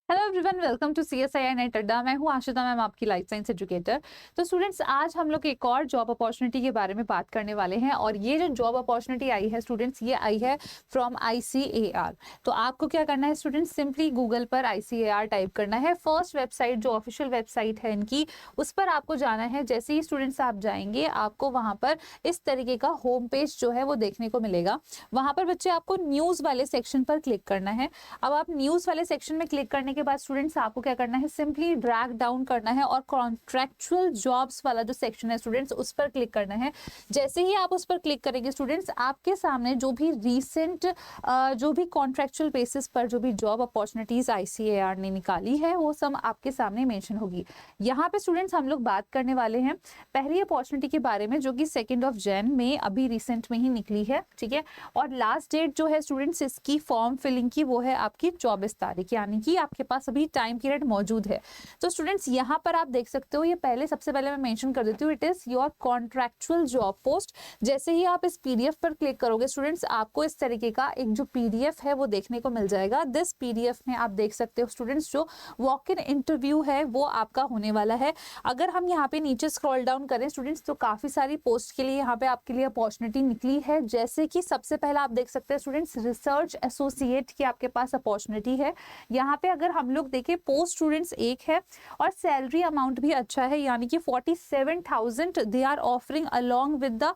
Hello everyone, welcome to CSIR NET Adda. मैं हूं Ashita ma'am, आपकी लाइफ साइंस एजुकेटर। तो स्टूडेंट्स, आज हम लोग एक और जॉब अपॉर्चुनिटी के बारे में बात करने वाले हैं और ये जो जॉब अपॉर्चुनिटी आई है स्टूडेंट्स, ये आई है फ्रॉम ICAR। तो आपको क्या करना है स्टूडेंट्स, सिंपली गूगल पर ICAR टाइप करना है। फर्स्ट वेबसाइट जो ऑफिशियल वेबसाइट है इनकी, उस पर आपको जाना है। जैसे ही स्टूडेंट्स आप जाएंगे, आपको वहां पर इस तरीके का होम पेज जो है वो देखने को मिलेगा। वहां पर बच्चे आपको न्यूज वाले सेक्शन पर क्लिक करना है। अब आप न्यूज वाले सेक्शन में क्लिक करने के बाद स्टूडेंट्स आपको क्या करना है, सिंपली ड्रैग डाउन करना है और कॉन्ट्रैक्चुअल जॉब्स वाला जो सेक्शन है स्टूडेंट्स, उस पर क्लिक करना है। जैसे ही आप उस पर क्लिक करेंगे स्टूडेंट्स, आपके सामने जो भी रीसेंट जो भी कॉन्ट्रैक्चुअल बेसिस पर जो भी जॉब अपॉर्चुनिटीज ICAR ने निकाली है वो सब आपके सामने मेंशन होगी। यहाँ पे स्टूडेंट्स हम लोग बात करने वाले हैं पहली अपॉर्चुनिटी के बारे में, जो कि 2 जनवरी में अभी रिसेंट में ही निकली है, ठीक है। और लास्ट डेट जो है स्टूडेंट्स इसकी फॉर्म फिलिंग की, वो है आपकी 24 तारीख, यानी कि आपके पास अभी टाइम पीरियड मौजूद है। तो स्टूडेंट्स यहाँ पर आप देख सकते हो, ये सबसे पहले मैं मेंशन कर देती हूँ, it is your contractual job post. जैसे ही आप इस PDF पर क्लिक करोगे स्टूडेंट्स, आपको इस तरीके का एक जो PDF है वो देखने को मिल जाएगा। दिस PDF में आप देख सकते हो स्टूडेंट्स, जो वॉक इन इंटरव्यू है वो आपका होने वाला है। अगर हम यहाँ पे नीचे स्क्रॉल डाउन करें स्टूडेंट्स, तो काफी सारी पोस्ट के लिए यहाँ पे आपके लिए अपॉर्चुनिटी निकली है। जैसे कि सबसे पहला आप देख सकते हैं स्टूडेंट्स, रिसर्च एसोसिएट की आपके पास अपॉर्चुनिटी है। यहाँ पे अगर हम लोग देखें, पोस्ट स्टूडेंट्स एक है और सैलरी अमाउंट भी अच्छा है, यानी कि 47,000 they are offering along with the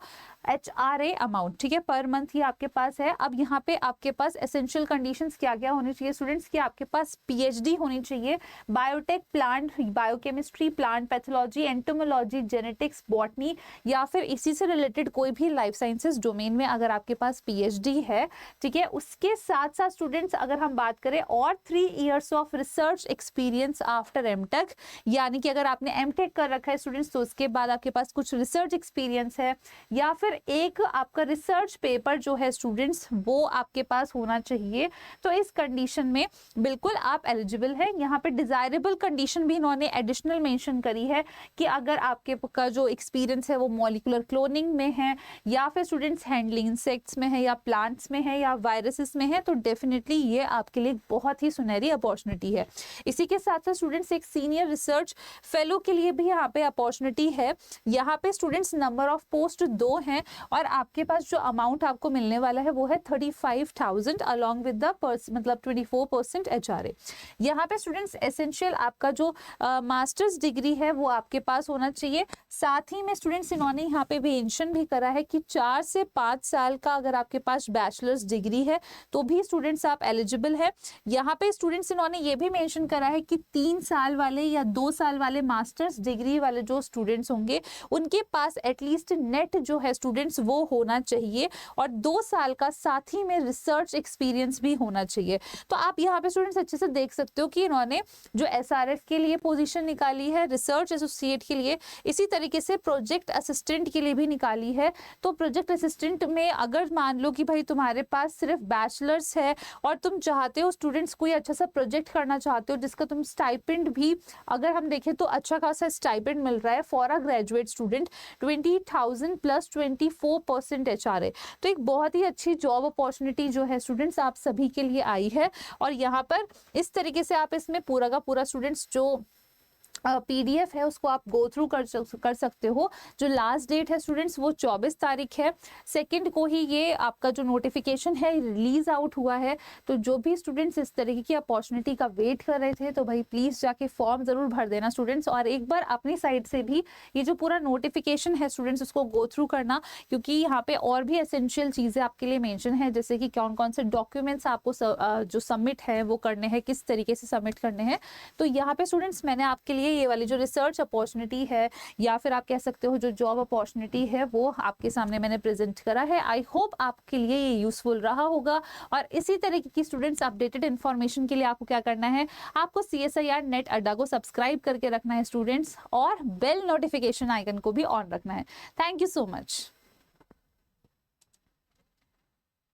HRA amount, ठीक है, पर मंथ ही आपके पास है। अब यहाँ पे आपके पास एसेंशियल कंडीशंस क्या क्या होनी चाहिए स्टूडेंट्स, कि आपके पास PhD होनी चाहिए, biotech, plant biochemistry, plant pathology, entomology, genetics, botany, या फिर इसी से रिलेटेड कोई भी लाइफ साइंसेस डोमेन में अगर आपके पास PhD है, ठीक है। उसके साथ साथ स्टूडेंट्स अगर हम बात करें, और 3 years of research experience after MTech, यानी कि अगर आपने MTech कर रखा है स्टूडेंट्स, तो उसके बाद आपके पास कुछ रिसर्च एक्सपीरियंस है, या फिर एक आपका रिसर्च पेपर जो है स्टूडेंट्स वो आपके पास होना चाहिए। तो इस कंडीशन में बिल्कुल आप एलिजिबल हैं। यहाँ पे डिजायरेबल कंडीशन भी इन्होंने एडिशनल मेंशन करी है, कि अगर आपके का जो एक्सपीरियंस है वो मॉलिक्यूलर क्लोनिंग में है, या फिर स्टूडेंट्स हैंडलिंग इंसेक्ट्स में है, या प्लांट्स में है, या वायरसेस में है, तो डेफिनेटली ये आपके लिए बहुत ही सुनहरी अपॉर्चुनिटी है। इसी के साथ साथ स्टूडेंट्स एक सीनियर रिसर्च फेलो के लिए भी यहाँ पे अपॉर्चुनिटी है। यहाँ पे स्टूडेंट्स नंबर ऑफ पोस्ट 2 हैं और आपके पास जो अमाउंट आपको मिलने वाला है वो है 35,000 अलॉन्ग विद द मतलब 24% HRA। यहाँ पे स्टूडेंट्स एसेंशियल आपका जो मास्टर्स डिग्री है वो आपके पास होना चाहिए। साथ ही में स्टूडेंट्स इन्होंने यहाँ पे मेंशन भी करा है कि 4 से 5 साल का अगर आपके पास बैचलर्स डिग्री है तो भी स्टूडेंट्स आप एलिजिबल है। यहाँ पे स्टूडेंट्स इन्होंने ये भी मेंशन करा है कि 3 साल वाले या 2 साल वाले मास्टर्स डिग्री वाले जो स्टूडेंट्स होंगे, उनके पास एटलीस्ट नेट जो है स्टूडेंट्स वो होना चाहिए, और 2 साल का साथ ही में रिसर्च एक्सपीरियंस भी होना चाहिए। तो आप यहाँ पे स्टूडेंट्स अच्छे से देख सकते हो कि इन्होंने जो SRF के लिए पोजीशन निकाली है, रिसर्च एसोसिएट के लिए, इसी तरीके से प्रोजेक्ट असिस्टेंट के लिए भी निकाली है। तो प्रोजेक्ट असिस्टेंट में अगर मान लो कि भाई तुम्हारे पास सिर्फ बैचलर्स है और तुम चाहते हो स्टूडेंट्स कोई अच्छा सा प्रोजेक्ट करना चाहते हो जिसका तुम स्टाइपेंड भी अगर हम देखें तो अच्छा खासा स्टाइपेंड मिल रहा है for a graduate student, 20,000 plus 24% HRA। तो एक बहुत ही अच्छी जॉब अपॉर्चुनिटी जो है स्टूडेंट्स आप सभी के लिए आई है। और यहाँ पर इस तरीके से आप इसमें पूरा का पूरा स्टूडेंट्स जो PDF है उसको आप गो थ्रू कर सकते हो। जो लास्ट डेट है स्टूडेंट्स वो 24 तारीख है, 2 को ही ये आपका जो नोटिफिकेशन है रिलीज आउट हुआ है। तो जो भी स्टूडेंट्स इस तरीके की अपॉर्चुनिटी का वेट कर रहे थे, तो भाई प्लीज जाके फॉर्म जरूर भर देना स्टूडेंट्स, और एक बार अपनी साइड से भी ये जो पूरा नोटिफिकेशन है स्टूडेंट्स उसको गो थ्रू करना, क्योंकि यहाँ पे और भी एसेंशियल चीजें आपके लिए मेंशन है, जैसे कि कौन कौन से डॉक्यूमेंट्स आपको जो सबमिट है वो करने हैं, किस तरीके से सबमिट करने हैं। तो यहाँ पे स्टूडेंट्स मैंने आपके लिए ये वाली जो रिसर्च अपॉर्चुनिटी है, या फिर आप कह सकते हो जो जॉब अपॉर्चुनिटी है, वो आपके सामने मैंने प्रेजेंट करा है। आई होप आपके लिए ये यूजफुल रहा होगा। और इसी तरीके की स्टूडेंट्स अपडेटेड इन्फॉर्मेशन के लिए आपको क्या करना है, आपको CSIR नेट अड्डा को सब्सक्राइब करके रखना है स्टूडेंट्स, और बेल नोटिफिकेशन आइकन को भी ऑन रखना है। Thank you so much.